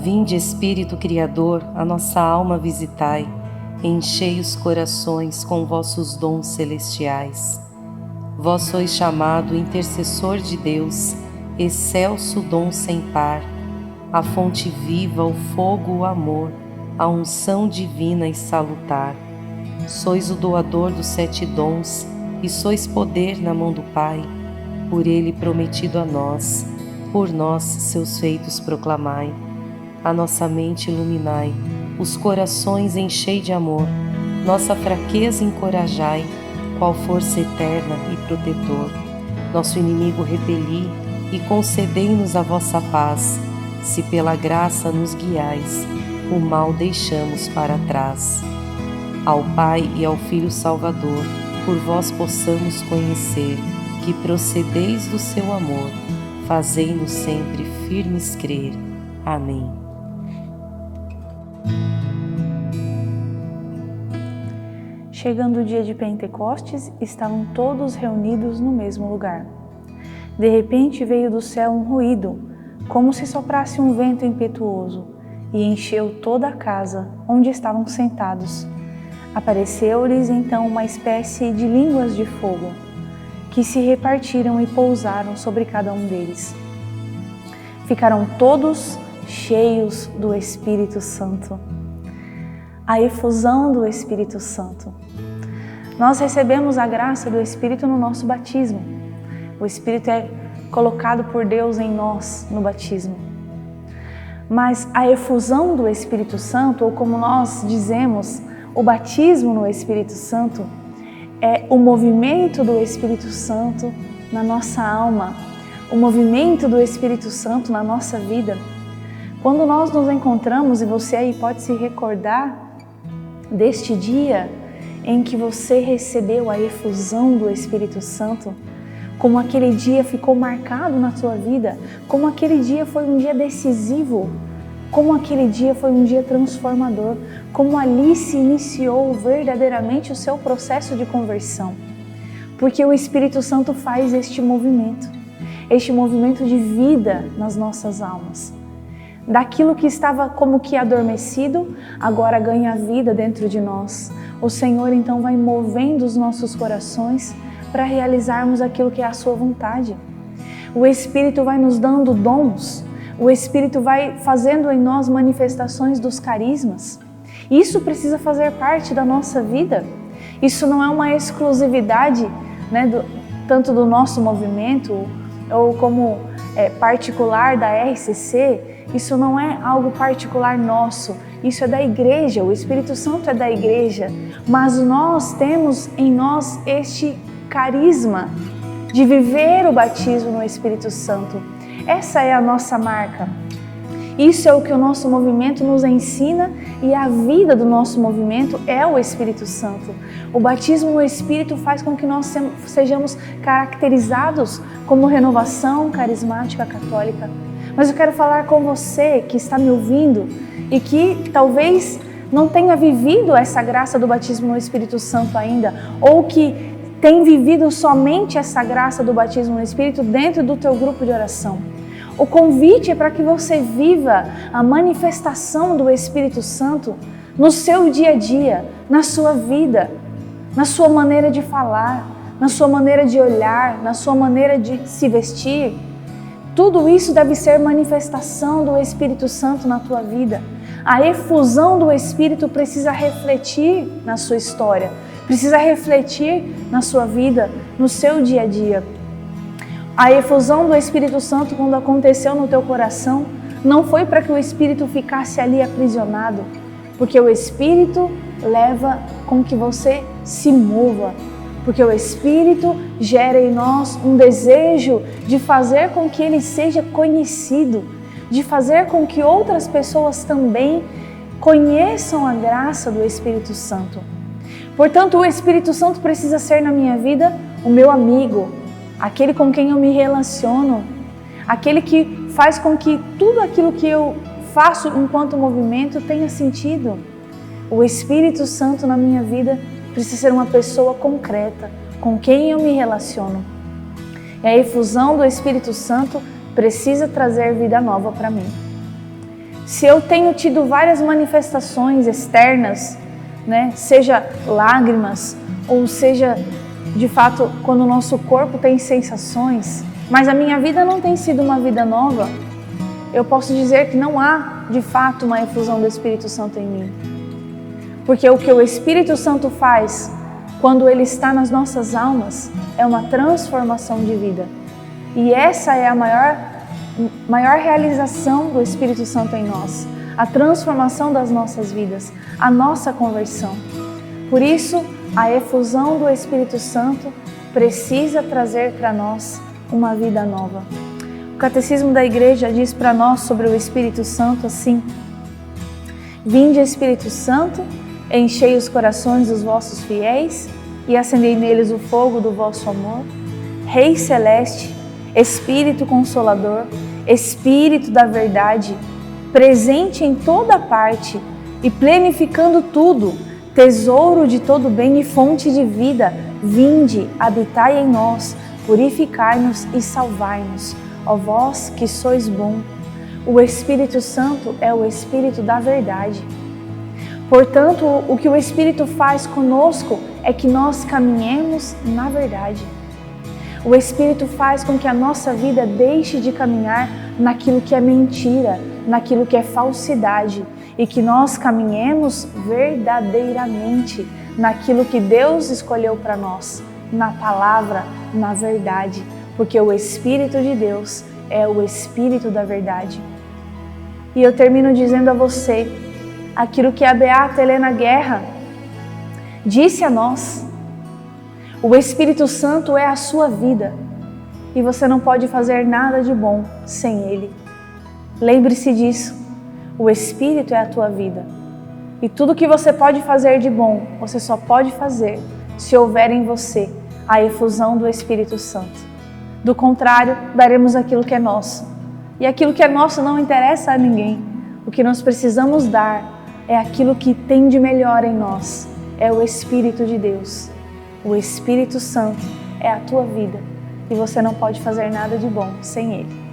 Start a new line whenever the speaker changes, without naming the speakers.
Vinde, Espírito Criador, a nossa alma visitai, enchei os corações com vossos dons celestiais. Vós sois chamado intercessor de Deus, excelso dom sem par, a fonte viva, o fogo, o amor, a unção divina e salutar. Sois o doador dos 7 dons, e sois poder na mão do Pai, por Ele prometido a nós, por nós seus feitos proclamai. A nossa mente iluminai, os corações enchei de amor, nossa fraqueza encorajai, qual força eterna e protetor. Nosso inimigo repeli e concedei-nos a vossa paz, se pela graça nos guiais, o mal deixamos para trás. Ao Pai e ao Filho Salvador, por vós possamos conhecer que procedeis do seu amor, fazei-nos sempre firmes crer. Amém.
Chegando o dia de Pentecostes, estavam todos reunidos no mesmo lugar. De repente veio do céu um ruído, como se soprasse um vento impetuoso, e encheu toda a casa onde estavam sentados. Apareceu-lhes então uma espécie de línguas de fogo, que se repartiram e pousaram sobre cada um deles. Ficaram todos cheios do Espírito Santo. A efusão do Espírito Santo. Nós recebemos a graça do Espírito no nosso batismo. O Espírito é colocado por Deus em nós no batismo. Mas a efusão do Espírito Santo, ou como nós dizemos, o batismo no Espírito Santo, é o movimento do Espírito Santo na nossa alma, o movimento do Espírito Santo na nossa vida. Quando nós nos encontramos, e você aí pode se recordar deste dia em que você recebeu a efusão do Espírito Santo, como aquele dia ficou marcado na sua vida, como aquele dia foi um dia decisivo, como aquele dia foi um dia transformador, como ali se iniciou verdadeiramente o seu processo de conversão. Porque o Espírito Santo faz este movimento de vida nas nossas almas. Daquilo que estava como que adormecido, agora ganha vida dentro de nós. O Senhor então vai movendo os nossos corações para realizarmos aquilo que é a sua vontade. O Espírito vai nos dando dons, o Espírito vai fazendo em nós manifestações dos carismas. Isso precisa fazer parte da nossa vida. Isso não é uma exclusividade, tanto do nosso movimento ou como particular da RCC. Isso não é algo particular nosso, isso é da igreja, o Espírito Santo é da igreja, mas nós temos em nós este carisma de viver o batismo no Espírito Santo. Essa é a nossa marca. Isso é o que o nosso movimento nos ensina e a vida do nosso movimento é o Espírito Santo. O batismo no Espírito faz com que nós sejamos caracterizados como renovação carismática católica. Mas eu quero falar com você que está me ouvindo e que talvez não tenha vivido essa graça do batismo no Espírito Santo ainda, ou que tem vivido somente essa graça do batismo no Espírito dentro do teu grupo de oração. O convite é para que você viva a manifestação do Espírito Santo no seu dia a dia, na sua vida, na sua maneira de falar, na sua maneira de olhar, na sua maneira de se vestir. Tudo isso deve ser manifestação do Espírito Santo na tua vida. A efusão do Espírito precisa refletir na sua história, precisa refletir na sua vida, no seu dia a dia. A efusão do Espírito Santo, quando aconteceu no teu coração, não foi para que o Espírito ficasse ali aprisionado, porque o Espírito leva com que você se mova, porque o Espírito gera em nós um desejo de fazer com que Ele seja conhecido, de fazer com que outras pessoas também conheçam a graça do Espírito Santo. Portanto, o Espírito Santo precisa ser na minha vida o meu amigo, aquele com quem eu me relaciono, aquele que faz com que tudo aquilo que eu faço enquanto movimento tenha sentido. O Espírito Santo na minha vida precisa ser uma pessoa concreta, com quem eu me relaciono. E a efusão do Espírito Santo precisa trazer vida nova para mim. Se eu tenho tido várias manifestações externas, né, seja lágrimas, ou seja, de fato, quando o nosso corpo tem sensações, mas a minha vida não tem sido uma vida nova, eu posso dizer que não há, de fato, uma efusão do Espírito Santo em mim. Porque o que o Espírito Santo faz quando ele está nas nossas almas é uma transformação de vida. E essa é a maior realização do Espírito Santo em nós, a transformação das nossas vidas, a nossa conversão. Por isso, a efusão do Espírito Santo precisa trazer para nós uma vida nova. O Catecismo da Igreja diz para nós sobre o Espírito Santo assim: Vinde, Espírito Santo, enchei os corações dos vossos fiéis e acendei neles o fogo do vosso amor. Rei Celeste, Espírito Consolador, Espírito da Verdade, presente em toda parte e plenificando tudo, tesouro de todo bem e fonte de vida, vinde, habitai em nós, purificai-nos e salvai-nos, ó vós que sois bom. O Espírito Santo é o Espírito da verdade. Portanto, o que o Espírito faz conosco é que nós caminhemos na verdade. O Espírito faz com que a nossa vida deixe de caminhar naquilo que é mentira, naquilo que é falsidade, e que nós caminhemos verdadeiramente naquilo que Deus escolheu para nós, na palavra, na verdade, porque o Espírito de Deus é o Espírito da verdade. E eu termino dizendo a você aquilo que a beata Helena Guerra disse a nós: o Espírito Santo é a sua vida e você não pode fazer nada de bom sem Ele. Lembre-se disso, o Espírito é a tua vida e tudo que você pode fazer de bom, você só pode fazer se houver em você a efusão do Espírito Santo. Do contrário, daremos aquilo que é nosso, e aquilo que é nosso não interessa a ninguém. O que nós precisamos dar é aquilo que tem de melhor em nós, é o Espírito de Deus. O Espírito Santo é a tua vida e você não pode fazer nada de bom sem Ele.